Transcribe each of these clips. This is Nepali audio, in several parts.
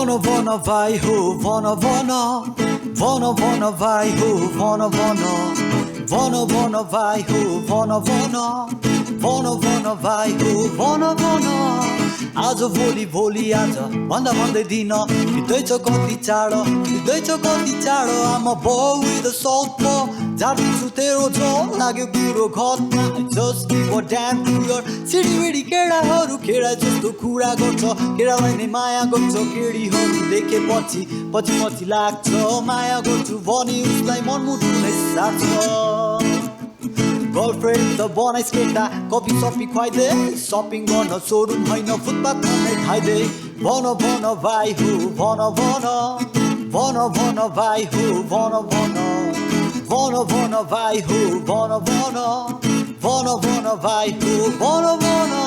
Vana vana vai ho, vana vana, vana vana vai ho, vana vana, vana vana vai ho, vana vana, vana vana vai ho, vana vana. आज भोलि भोलि आज भन्दा भन्दै दिन बित्दैछ कति चाँडो बित्दैछ कति चाँडो आमा बाउ द सल्ट जान्छु तेरो झोल लाग्यो कुरो घरमा just give a damn to your सिडीबिडी केडाहरू केडा जस्तो कुरा गर्छ केडालाई नै माया गर्छ केडीहरू देखेपछि पछि पछि लाग्छ माया गर्छु भने उसलाई मनमुटु नै सार्छ गर्लफ्रेन्ड त बनाइस केटा कफी सपी खुवाइदे सपिङ गर्न सोरुम होइन फुटपाथमा नै खाइदे भन भन भाइ हो भन भन भन भन भाइ हो भन भन भन भन भाइ हो भन भन भन भन भाइ हो भन भन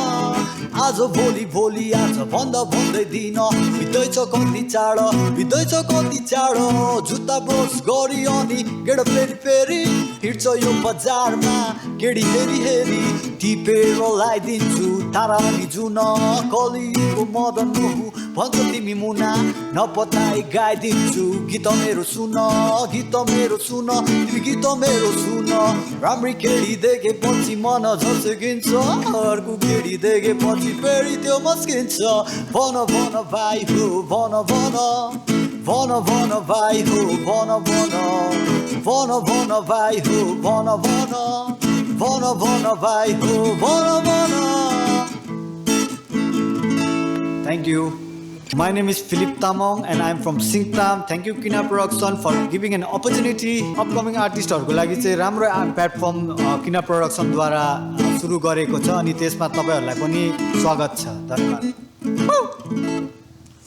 आज भोलि भोलि आज भन्दा भन्दै दिन बित्दैछ कति चाँडो बित्दैछ कति चाँडो जुत्ता ब्रस गरी अनि केडा फेरि फेरि हिँड्छ यो बजारमा केडी हेरी हेरी टिपेर लगाइदिन्छु तारा अनि जुन कलिको मदन मोहु भन्छ तिमी मुना नपताई गाइदिन्छु गीत मेरो सुन तिमी गीत मेरो सुन राम्री केडी देखेपछि मन झस्किन्छ अर्को केडी देखेपछि फेरि त्यो मस्किन्छ भन भन भाइ हो भन भन भन भन भाइ हो भन भन भन भन भाइ हो भन भन भन भन भाइ हो भन भन. Thank you. My name is Philip Tamong and I am from Singtam. Thank you Kina Production for giving an opportunity. Upcoming artistहरुको लागि चाहिँ राम्रो प्लेटफर्म किना प्रोडक्सन द्वारा सुरु गरेको छ अनि त्यसमा तपाईहरुलाई पनि स्वागत छ. धन्यवाद.